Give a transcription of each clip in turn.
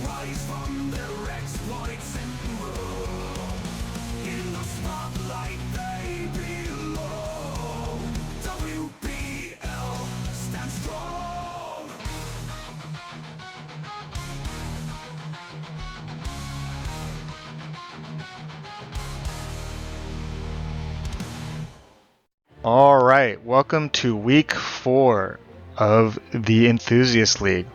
rise from their exploits and grow. In the spotlight they belong. Wbel stands strong. All right, welcome to week 4 of the Enthusiast League.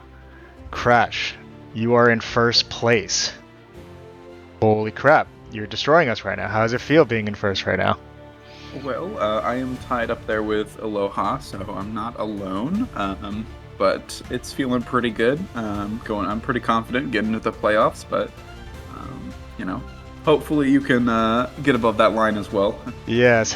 Crash, you are in first place. Holy crap, you're destroying us right now. How does it feel being in first right now? Well, I am tied up there with Aloha, so I'm not alone. But it's feeling pretty good. I'm pretty confident getting into the playoffs, but hopefully you can get above that line as well. Yes,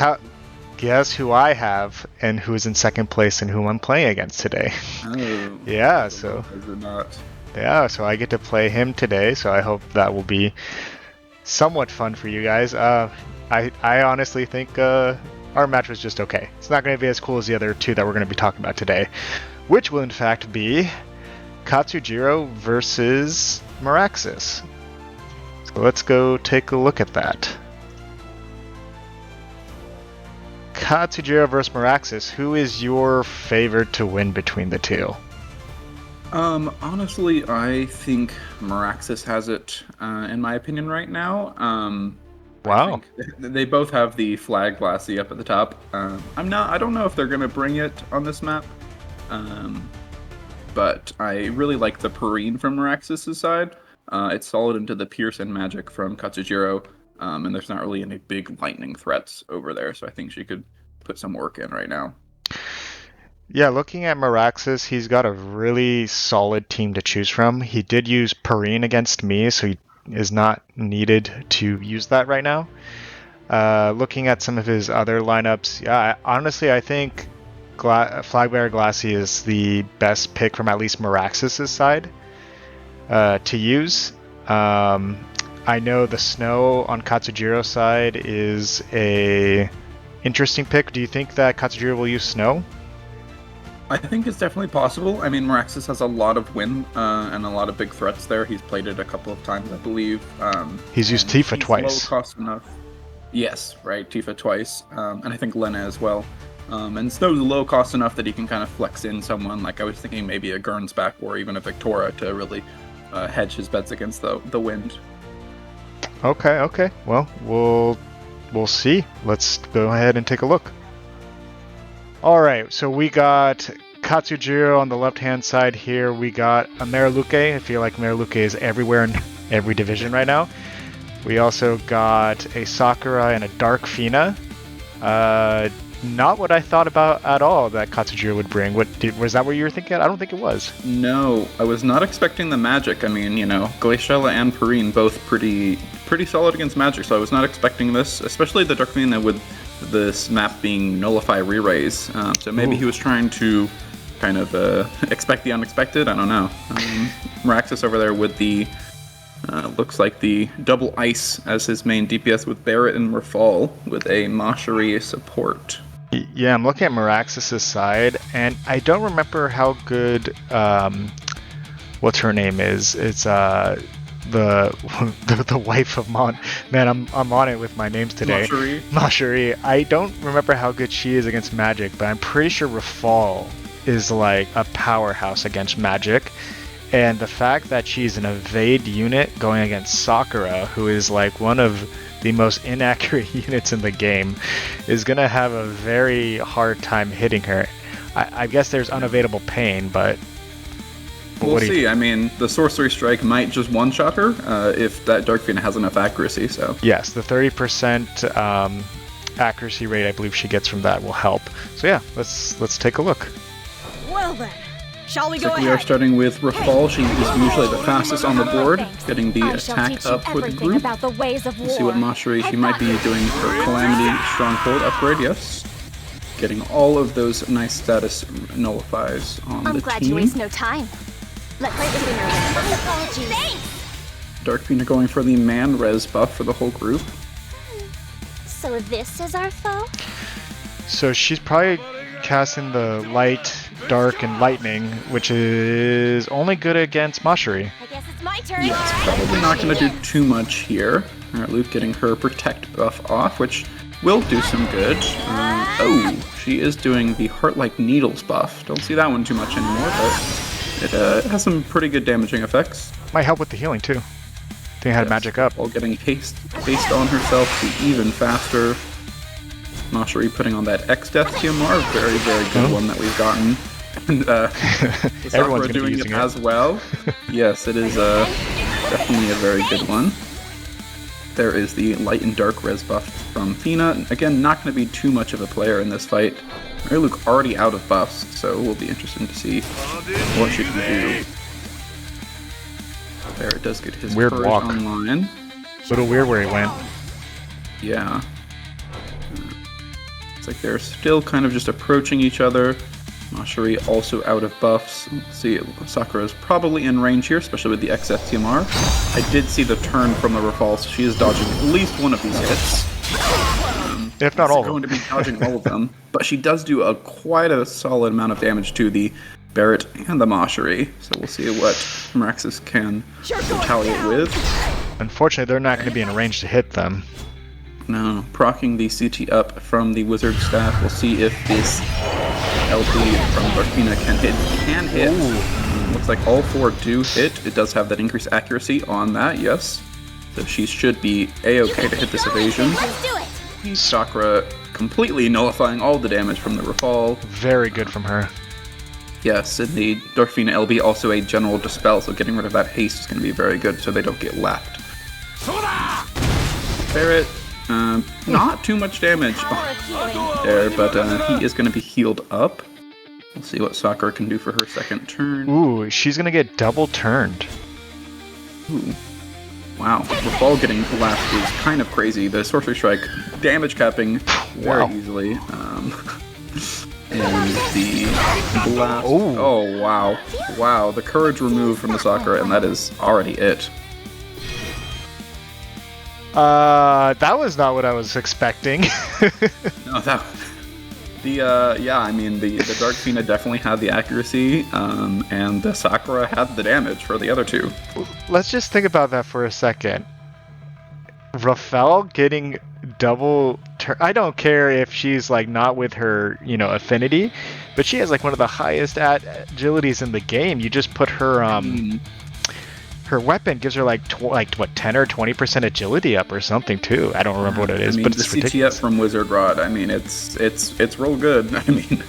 guess who I have and who's in second place and who I'm playing against today. Oh, Yeah, so is it not? Yeah, so I get to play him today, so I hope that will be somewhat fun for you guys. I honestly think our match was just okay. It's not going to be as cool as the other two that we're going to be talking about today, which will in fact be Katzujiro versus Maraxus. So let's go take a look at that. Katzujiro versus Maraxus, who is your favorite to win between the two? Honestly, I think Maraxus has it, in my opinion, right now. Wow. I think they both have the flag glassy up at the top. I don't know if they're gonna bring it on this map. But I really like the Perrine from Maraxus' side. It's solid into the Pierce and Magic from Katzujiro. And there's not really any big lightning threats over there, so I think she could put some work in right now. Yeah, looking at Maraxus, he's got a really solid team to choose from. He did use Perrine against me, so he is not needed to use that right now. Looking at some of his other lineups, yeah, honestly, I think Flagbearer Glassy is the best pick from at least Maraxus' side to use. I know the Snow on Katsujiro's side is a interesting pick. Do you think that Katzujiro will use Snow? I think it's definitely possible. I mean, Maraxus has a lot of wind and a lot of big threats there. He's played it a couple of times, I believe. He's used Tifa twice. Low cost enough. Yes, right, Tifa twice. And I think Lena as well. And Snow's low cost enough that he can kind of flex in someone. Like I was thinking maybe a Gernsback or even a Victoria to really hedge his bets against the wind. Okay. Well, we'll see. Let's go ahead and take a look. All right, so we got Katzujiro on the left-hand side here. We got a MrAloha. I feel like MrAloha is everywhere in every division right now. We also got a Sakura and a Dark Fina. Not what I thought about at all that Katzujiro would bring. Was that what you were thinking? I don't think it was. No, I was not expecting the magic. I mean, Glaciella and Perrine both pretty solid against magic, so I was not expecting this, especially the Dark Fina with this map being Nullify Re-Raise. So maybe he was trying to kind of expect the unexpected. I don't know. Maraxus over there with the looks like the double ice as his main DPS with Barret and Rafal with a Mashari support. Yeah, I'm looking at Maraxus' side, and I don't remember how good what's her name is. It's the wife of Mon. Man, I'm on it with my names today. Mashari. I don't remember how good she is against magic, but I'm pretty sure Rafal is like a powerhouse against magic. And the fact that she's an evade unit going against Sakura, who is like one of the most inaccurate units in the game, is going to have a very hard time hitting her. I guess there's unavailable pain, but we'll see. I mean, the Sorcery Strike might just one-shot her if that Dark Fina has enough accuracy. So yes, the 30% accuracy rate I believe she gets from that will help. So yeah, let's take a look. Well then, shall we go ahead? We are starting with Rafal. She is usually the fastest on the board, getting the attack up for the group. We'll see what Mashari she might be doing for Calamity Stronghold upgrade. Yes, getting all of those nice status nullifies on the team. I'm glad you waste no time. Let's play this my apologies. Thanks! Dark Fina going for the man res buff for the whole group. So this is our foe? So she's probably casting the light, dark, and lightning, which is only good against Mashari. I guess it's my My turn. Probably not going to do too much here. Alright, Luke getting her protect buff off, which will do some good. Oh, she is doing the Heart-like Needles buff. Don't see that one too much anymore, but it has some pretty good damaging effects. Might help with the healing too. I think I had magic up. While getting haste on herself to be even faster. Mashari putting on that X-Death TMR, very, very good one that we've gotten. And Everyone's Sakura gonna be doing using it it as well. Yes, it is definitely a very good one. There is the Light and Dark res buff from Fina. Again, not going to be too much of a player in this fight. Luke already out of buffs, so it will be interesting to see what she can do. There, it does get his Weird courage walk. online. Little weird where he went. Yeah. It's like they're still kind of just approaching each other. Mashari also out of buffs. Let's see, Sakura is probably in range here, especially with the XFTMR. I did see the turn from the Rafal, so she is dodging at least one of these hits. If not all of them. Going to be dodging all of them, but she does do quite a solid amount of damage to the Barret and the Mashari, so we'll see what Maraxus can retaliate with. Unfortunately, they're not going to be in range to hit them. No, proccing the CT up from the Wizard staff. We'll see if this LP from Darfina can hit. Looks like all four do hit. It does have that increased accuracy on that, yes. So she should be A-okay to hit this evasion. Let's do it. Sakura completely nullifying all the damage from the Rafal. Very good from her. Yes, and the Darfina LB also a general dispel, so getting rid of that haste is going to be very good so they don't get left. Barret, not too much damage there, but he is going to be healed up. We'll see what Sakura can do for her second turn. Ooh, she's going to get double turned. Ooh. Wow, Rafal getting left is kind of crazy. The Sorcery Strike damage capping very easily. And the blast. Oh, wow. Wow, the courage removed from the Sakura, and that is already it. That was not what I was expecting. No, I mean, the Dark Fina definitely had the accuracy, and the Sakura had the damage for the other two. Let's just think about that for a second. Rafael getting double turn. I don't care if she's like not with her, affinity, but she has like one of the highest agilities in the game. You just put her her weapon gives her like 10 or 20% agility up or something too. I don't remember what it is, but it's the ridiculous. CTF from Wizard Rod. I mean, it's real good. I mean,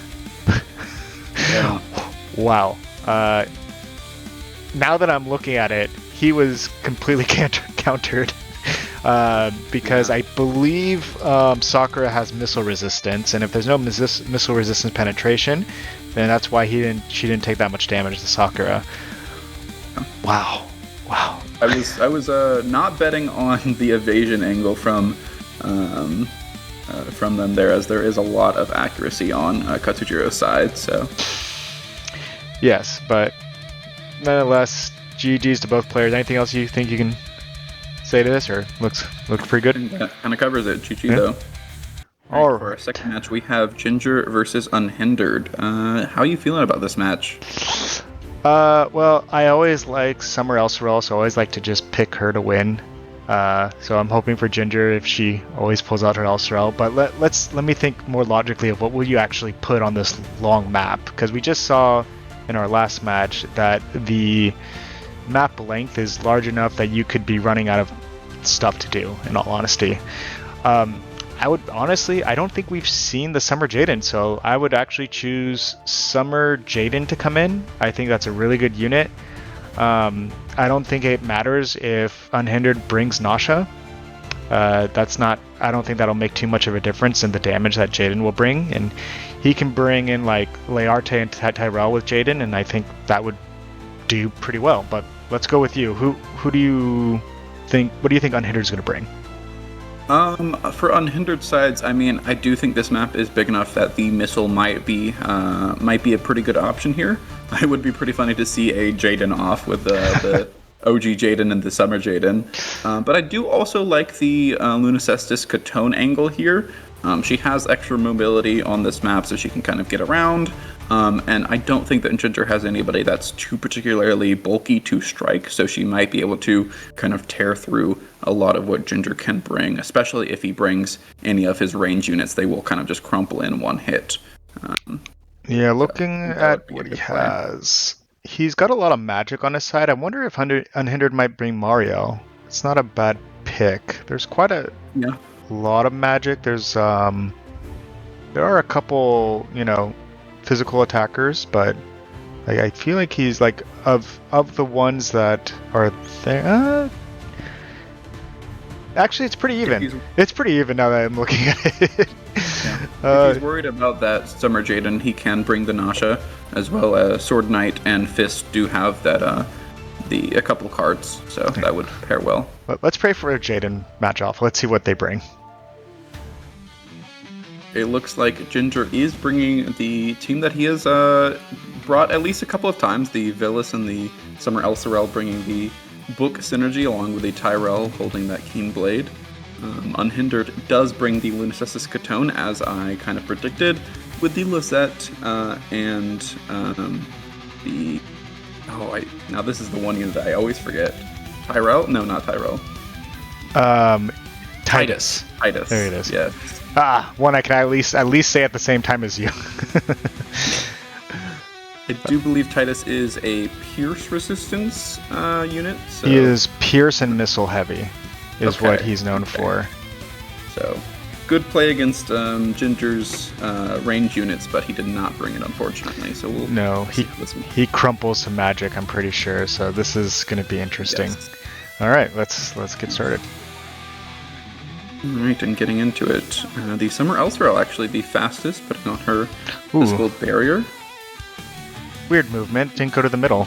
yeah. Wow. Now that I'm looking at it, he was completely countered. Because I believe Sakura has missile resistance, and if there's no missile resistance penetration, then that's why she didn't take that much damage to Sakura. Wow. I was not betting on the evasion angle from them there, as there is a lot of accuracy on Katsujiro's side. So yes, but nonetheless, GG's to both players. Anything else you think you can say to this, or looks pretty good? That kind of covers it. GG though. All right, for our second match, we have Ginger versus Unhindered. How are you feeling about this match? Well, I always like MrAloha, so I always like to just pick her to win. So I'm hoping for Ginger if she always pulls out her LSRL. But let me think more logically of what will you actually put on this long map, because we just saw in our last match that the map length is large enough that you could be running out of stuff to do, in all honesty. I don't think we've seen the Summer Jaden, so I would actually choose Summer Jaden to come in. I think that's a really good unit. I don't think it matters if Unhindered brings Nasha. I don't think that'll make too much of a difference in the damage that Jaden will bring, and he can bring in like Learte and Tyrell with Jaden, and I think that would do pretty well. But let's go with you. Who do you think? What do you think Unhindered is going to bring? For Unhindered sides, I mean, I do think this map is big enough that the missile might be a pretty good option here. It would be pretty funny to see a Jaden off with the OG Jaden and the Summer Jaden. But I do also like the Lunacestis Katone angle here. She has extra mobility on this map, so she can kind of get around. And I don't think that Ginger has anybody that's too particularly bulky to strike, so she might be able to kind of tear through a lot of what Ginger can bring, especially if he brings any of his range units. They will kind of just crumple in one hit. Yeah, looking at what he has, he's got a lot of magic on his side. I wonder if Unhindered might bring Mario. It's not a bad pick. There's quite a lot of magic. There are a couple, physical attackers, but I feel like he's like of the ones that are there. Actually, it's pretty even. It's pretty even now that I'm looking at it. If he's worried about that Summer Jaden, he can bring the Nasha, as well as Sword Knight and Fist do have that a couple cards, so that would pair well. Let's pray for a Jaden match off. Let's see what they bring. It looks like Ginger is bringing the team that he has brought at least a couple of times, the Villas and the Summer Elsorel bringing the book synergy along with the Tyrell holding that Keen Blade. Unhindered does bring the Lunacesis Catone, as I kind of predicted, with the Lizette and the... now this is the one unit that I always forget. Tyrell? No, not Tyrell. Titus. Titus. There it is. Yes. One I can at least say at the same time as you. I do believe Titus is a Pierce resistance unit. So. He is Pierce and Missile heavy, is what he's known for. So, good play against Ginger's range units, but he did not bring it, unfortunately. So we'll he crumples some magic, I'm pretty sure. So this is going to be interesting. Yes. All right, let's get started. Alright, and getting into it. The Summer Elsorel actually the fastest, putting on her physical barrier. Weird movement, didn't go to the middle.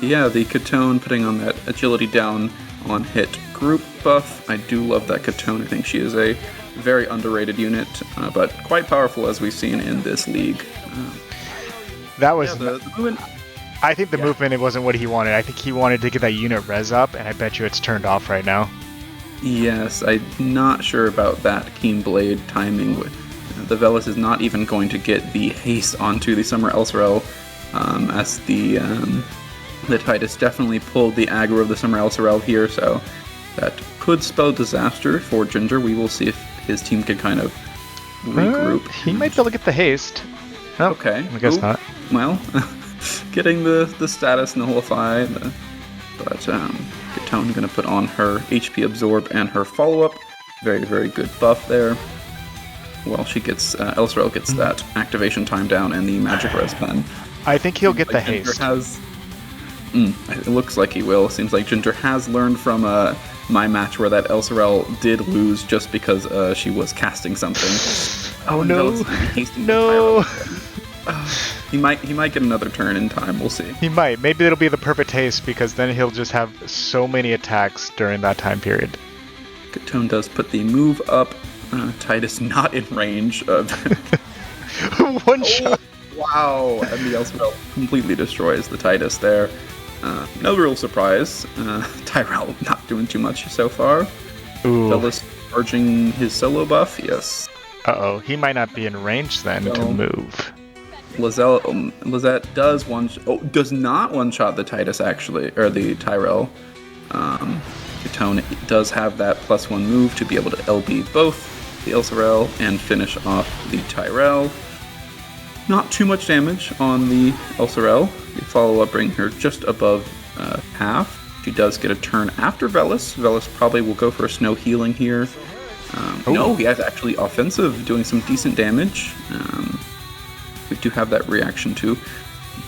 Yeah, the Catone putting on that agility down on hit group buff. I do love that Catone. I think she is a very underrated unit, but quite powerful as we've seen in this league. That was... the movement... I think the movement, it wasn't what he wanted. I think he wanted to get that unit res up, and I bet you it's turned off right now. Yes, I'm not sure about that Keen Blade timing. The Velas is not even going to get the haste onto the Summer Elsorel, as the Titus definitely pulled the aggro of the Summer Elsorel here, so that could spell disaster for Ginger. We will see if his team can kind of regroup. He might be able to get the haste. Oh, okay. I guess not. Well, getting the status nullified, but Catone going to put on her HP Absorb and her follow-up. Very, very good buff there. Well, she gets Elsorel gets that activation time down and the magic res pen. I think he'll get the haste. It looks like he will. Seems like Ginger has learned from my match where that Elsorel did lose just because she was casting something. Oh no! No! He might get another turn in time. We'll see. He might. Maybe it'll be the perfect haste because then he'll just have so many attacks during that time period. Catone does put the move up. Titus not in range of one shot. Wow! And the Elsorel completely destroys the Titus there. No real surprise. Tyrell not doing too much so far. Velas charging his solo buff. Yes. Uh-oh. He might not be in range then to move. Lizette does does not one-shot the Titus actually, or the Tyrell. Catone does have that +1 move to be able to LB both the Elsorel and finish off the Tyrell. Not too much damage on the Elsorel. The follow-up bringing her just above half. She does get a turn after Velas. Velas probably will go for a snow healing here. No, he has actually offensive, doing some decent damage. We do have that reaction to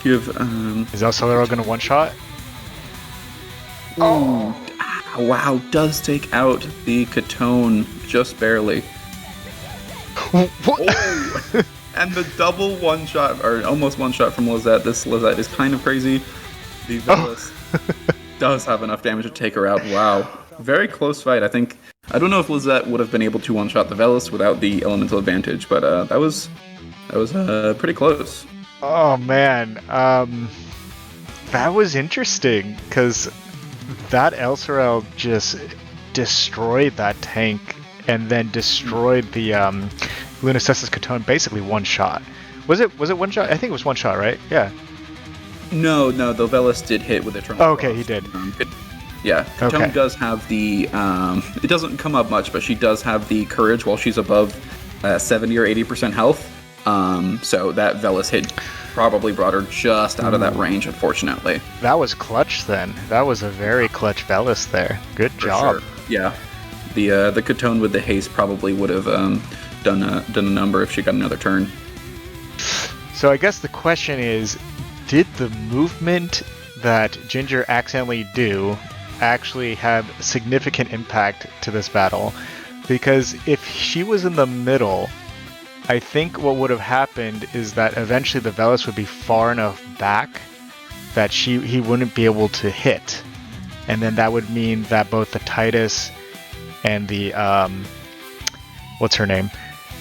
give... Is Elsorel going to one-shot? Oh! Wow, does take out the Catone just barely. What? Oh. And the double one-shot, or almost one-shot from Lizette. This Lizette is kind of crazy. The Velas does have enough damage to take her out. Wow. Very close fight. I don't know if Lizette would have been able to one-shot the Velas without the elemental advantage, but that was pretty close. Oh, man. That was interesting, because that Elsorel just destroyed that tank and then destroyed the Lunacesis Catone basically one shot, Was it one shot? I think it was one shot, right? Yeah. No, the Velis did hit with Eternal Oh, okay, Frost. he did. Katone Okay. does have the, it doesn't come up much, but she does have the Courage while she's above 70 or 80% health. So that Velis hit probably brought her just out of that range, unfortunately. That was clutch then. That was a very clutch Velis there. Good For job. sure. Yeah. The Katone with the haste probably would have done a number if she got another turn. So I guess the question is, did the movement that Ginger accidentally do actually have significant impact to this battle? Because if she was in the middle, I think what would have happened is that eventually the Velis would be far enough back that he wouldn't be able to hit. And then that would mean that both the Titus and the what's her name?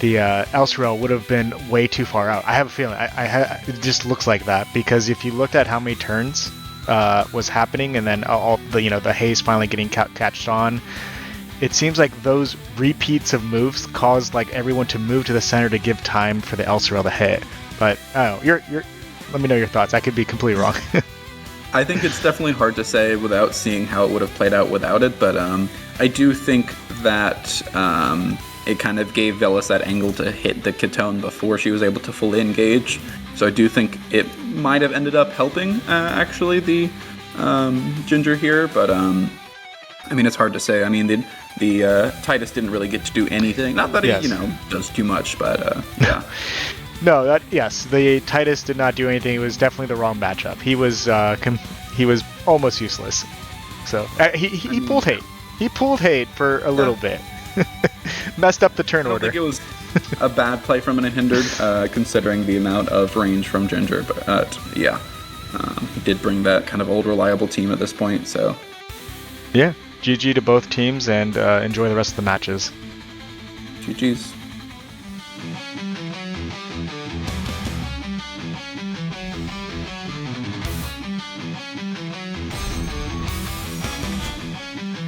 The Elserel would have been way too far out. I have a feeling. It just looks like that, because if you looked at how many turns was happening, and then all the the haze finally getting catched on, it seems like those repeats of moves caused like everyone to move to the center to give time for the Elserel to hit. But I don't know. Let me know your thoughts. I could be completely wrong. I think it's definitely hard to say without seeing how it would have played out without it, but I do think that it kind of gave Velis that angle to hit the Katone before she was able to fully engage. So I do think it might have ended up helping, actually, the Ginger here, but I mean, it's hard to say. I mean, the Titus didn't really get to do anything. Not that he, Yes. does too much, but yeah. No, yes, the Titus did not do anything. It was definitely the wrong matchup. He was almost useless. So he pulled hate. He pulled hate for a little bit. Messed up the turn I don't order. think it was a bad play from an Unhindered, considering the amount of range from Ginger, but yeah. He did bring that kind of old reliable team at this point, so. Yeah, GG to both teams, and enjoy the rest of the matches. GG's.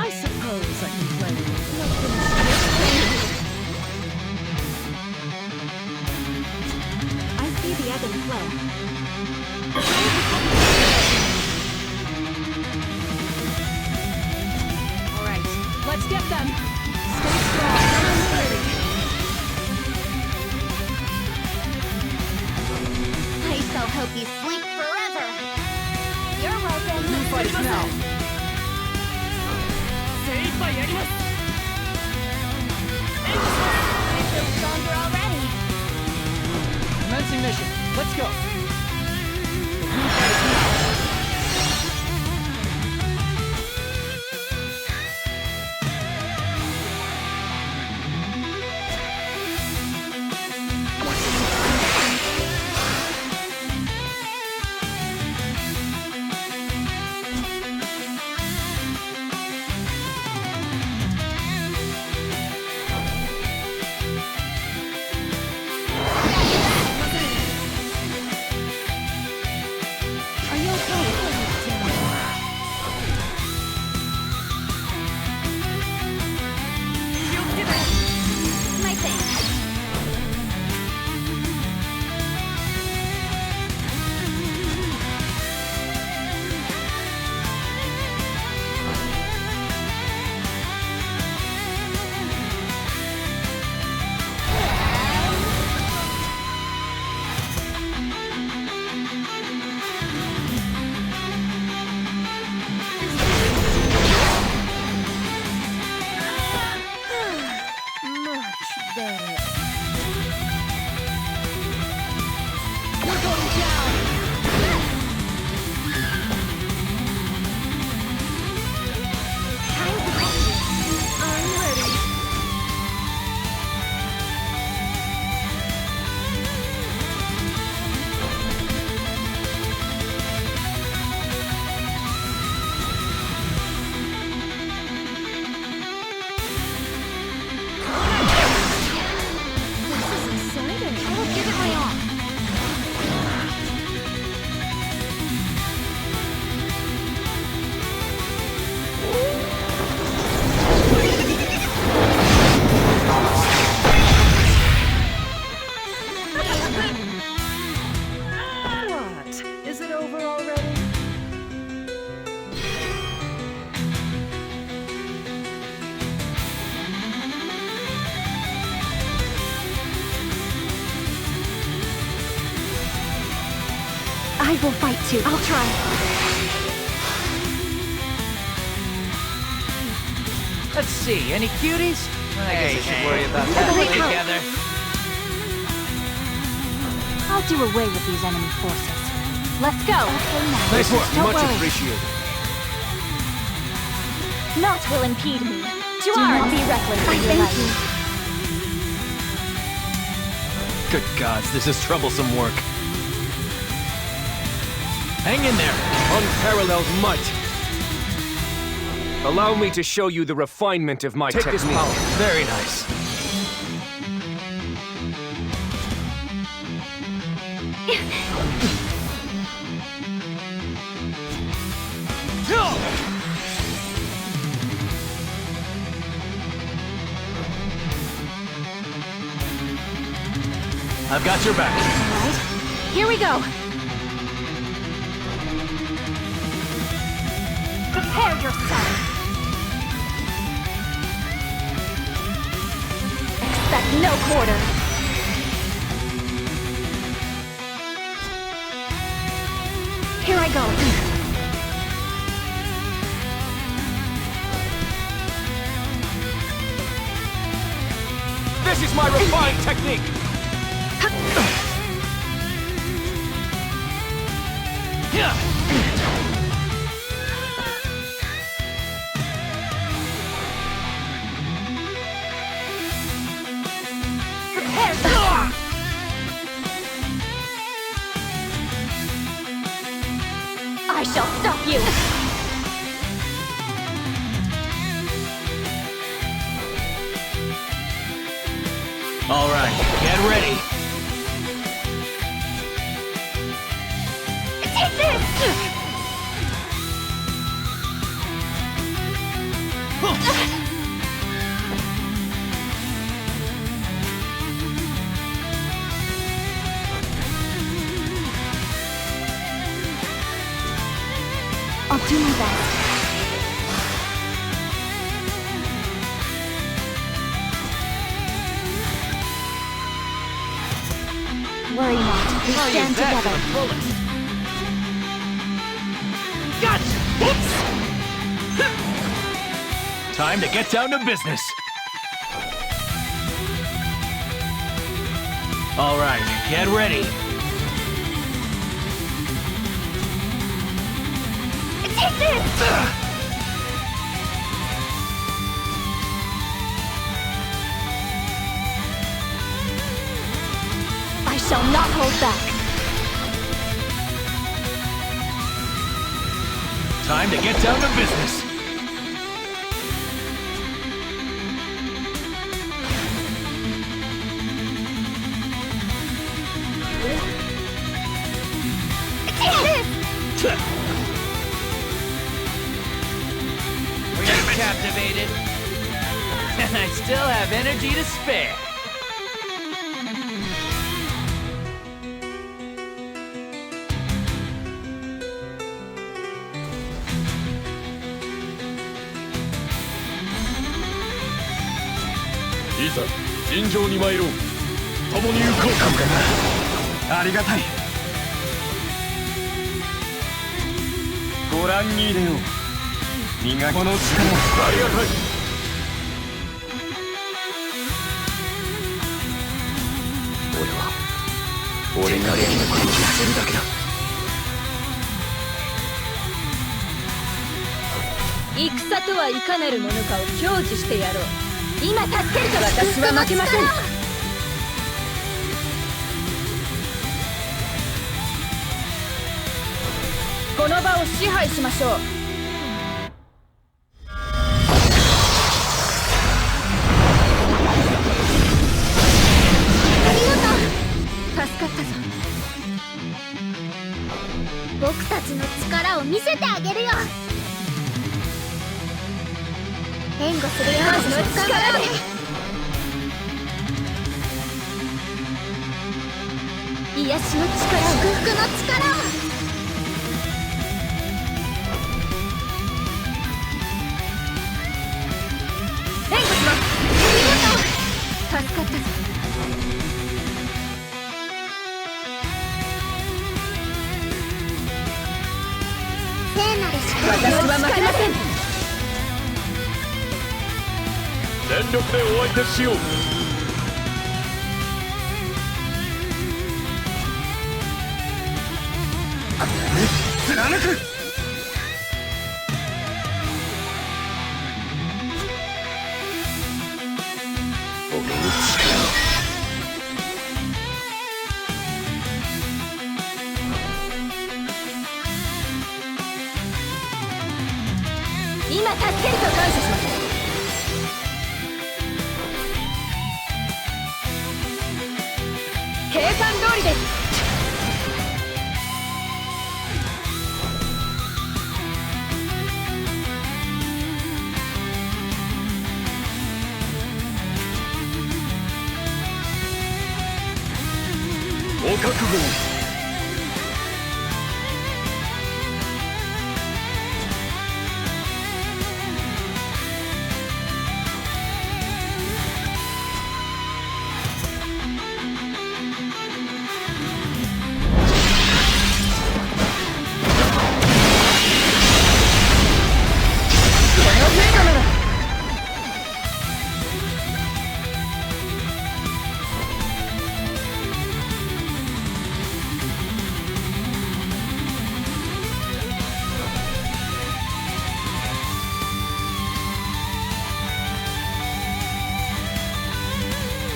I suppose I can play. I see the ebb and flow. All right, let's get them. Stay strong. I'm ready. I shall help you sleep forever. You're welcome. New fight now. I feel stronger already. Commencing mission. Let's go. I will fight too. I'll try. Let's see, any cuties? I guess I should worry about that together. I'll do away with these enemy forces. Let's go. Nice work. Don't Much worry. appreciated. Naught will impede me. Do not be reckless with your life. Good gods, this is troublesome work. Hang in there. Unparalleled might. Allow me to show you the refinement of my technique. Take this power. Very nice. I've got your back. All right, here we go. Prepare yourself. Expect no quarter. Here I go. This is my refined technique. Prepare yourself. I shall stop you. All right, get ready. Take this! I'll do my best. Worry not. We stand together. Gotcha! Time to get down to business. All right, get ready. Take this! I shall not hold back. Time to get down to business. Take this! Were you captivated? And I still have energy to spare.戦とはいかなるものかを享受してやろう。今助けると私は負けません。この場を支配しましょう。助かったぞ。僕たちの力を見せてあげるよ。援護するよ。私の力で。癒しの力、祝福の力を。援護します。ありがとう。助かったぞ。全力でお相手しよう。貫く。俺に力を。今助けると感謝します。計算通りです。お覚悟を。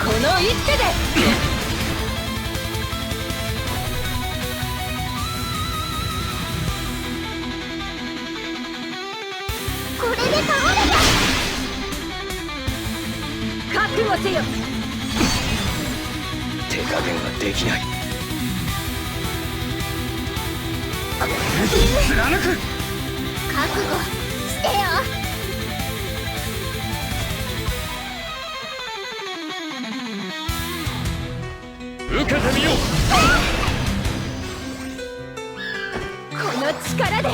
この一手で。これで倒れた。覚悟せよ。手加減はできない。貫く。覚悟してよ。受けてみよう。この力で。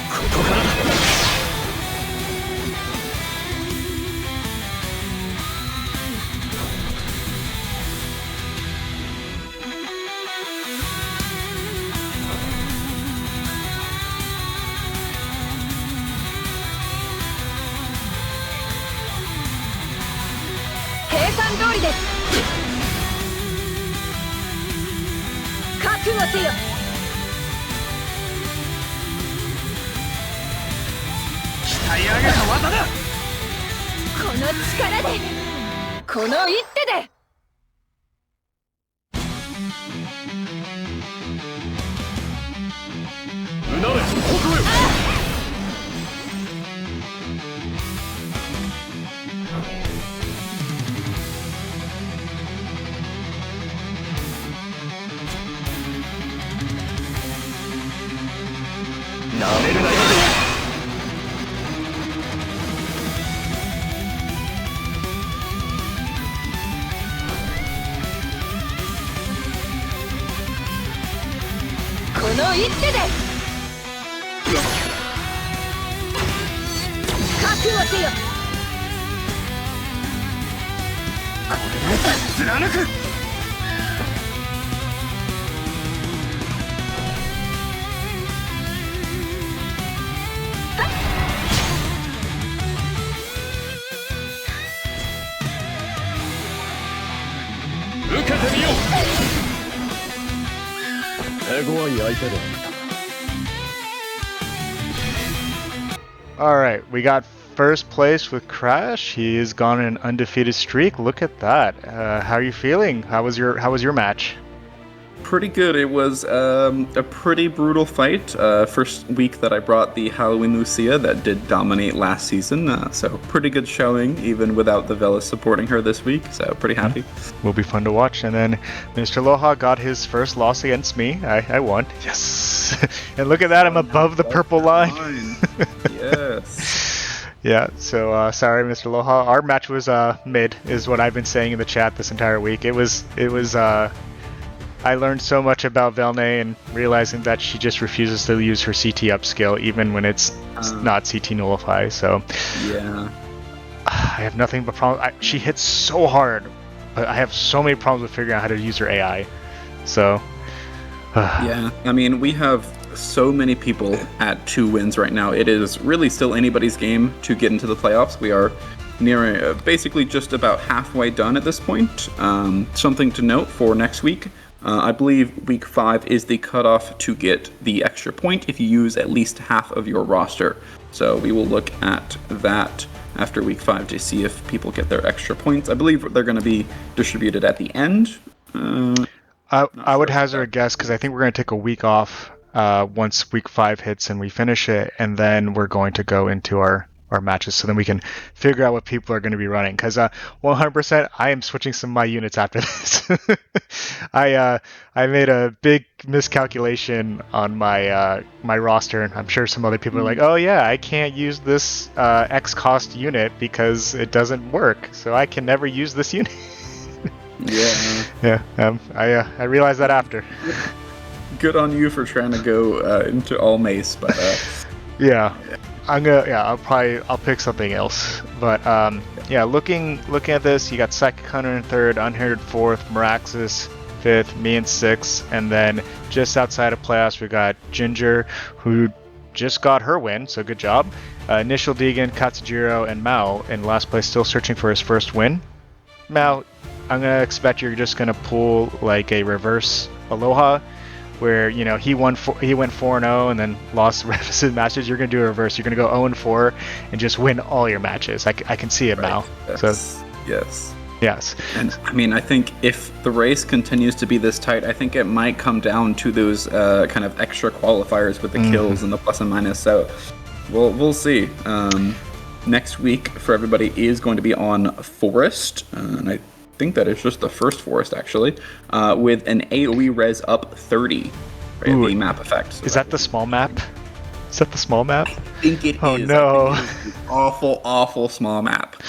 ここからだ。計算通りです。覚悟せよ。鍛え上げた技だ。この力で。この一手で。うなれ北へ。なめるなよ。この一手で。覚悟せよ。これで貫く。受けてみよう。手強い相手で。 Alright, we got first place with Crash. He has gone on an undefeated streak. Look at that. How are you feeling? How was your match? Pretty good. It was a pretty brutal fight. First week that I brought the Halloween Lucia that did dominate last season. So pretty good showing, even without the Velas supporting her this week. So pretty happy. Will be fun to watch. And then MrAloha got his first loss against me. I won. Yes. And look at that. I'm above the purple line. Yes. Yeah, so sorry, MrAloha. Our match was mid, is what I've been saying in the chat this entire week. It was I learned so much about Velnay and realizing that she just refuses to use her CT upskill even when it's not CT nullify. So Yeah. I have nothing but problems. She hits so hard, but I have so many problems with figuring out how to use her AI. So Yeah, I mean, we have so many people at 2 wins right now. It is really still anybody's game to get into the playoffs. We are near basically just about halfway done at this point. Something to note for next week. I believe week 5 is the cutoff to get the extra point if you use at least half of your roster. So we will look at that after week 5 to see if people get their extra points. I believe they're going to be distributed at the end. I would hazard a guess because I think we're going to take a week off once week 5 hits and we finish it, and then we're going to go into our matches, so then we can figure out what people are going to be running. Because 100%, I am switching some of my units after this. I made a big miscalculation on my my roster, and I'm sure some other people are like, "Oh yeah, I can't use this X cost unit because it doesn't work, so I can never use this unit." Yeah. Yeah. I realized that after. Good on you for trying to go into all mace, but yeah. I'll pick something else. But looking at this, you got PsychicHunter in 3rd, Unhindered 4th, Maraxus 5th, me in 6th, and then just outside of playoffs we got Ginger, who just got her win, so good job. InitialDegen, Katzujiro, and Maou in last place, still searching for his first win. Maou, I'm gonna expect you're just gonna pull like a reverse Aloha, where he went 4-0 and then lost the rest of his matches. You're gonna do a reverse. You're gonna go 0-4 and just win all your matches. I can see it, Maou. Yes. So yes. And I mean, I think if the race continues to be this tight, I think it might come down to those kind of extra qualifiers with the kills and the plus and minus. So we'll see. Next week for everybody is going to be on Forest, and I think that is just the first Forest actually, with an AoE res up 30, right? The map effect. So is that the small map? Is that the small map? I think it is. Oh no! Awful small map.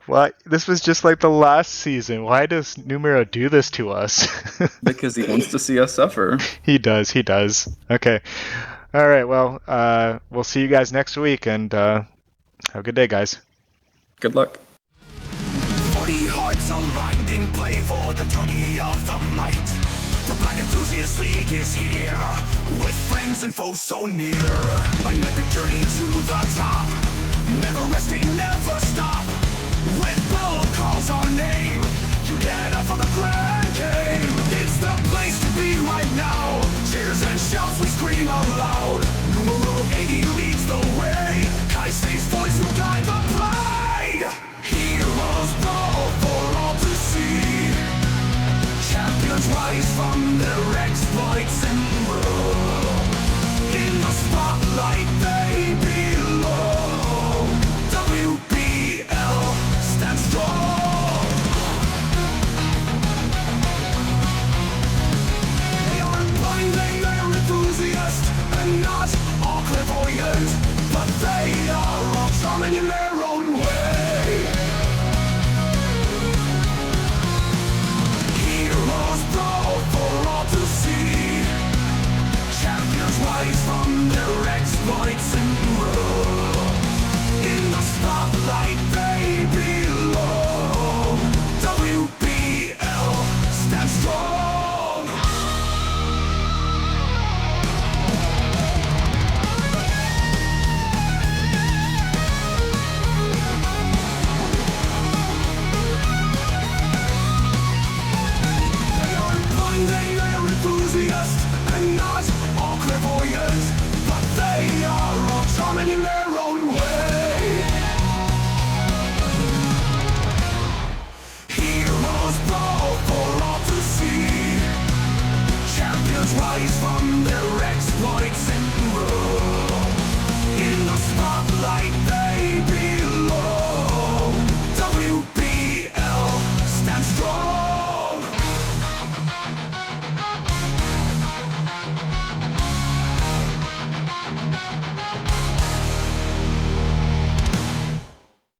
Well, this was just like the last season. Why does Numero do this to us? Because he wants to see us suffer. He does. Okay. All right. Well, we'll see you guys next week, and have a good day, guys. Good luck. 40 hearts aligned in play for the journey of the might. The Black Enthusiast League is here, with friends and foes so near. An epic journey to the top, never resting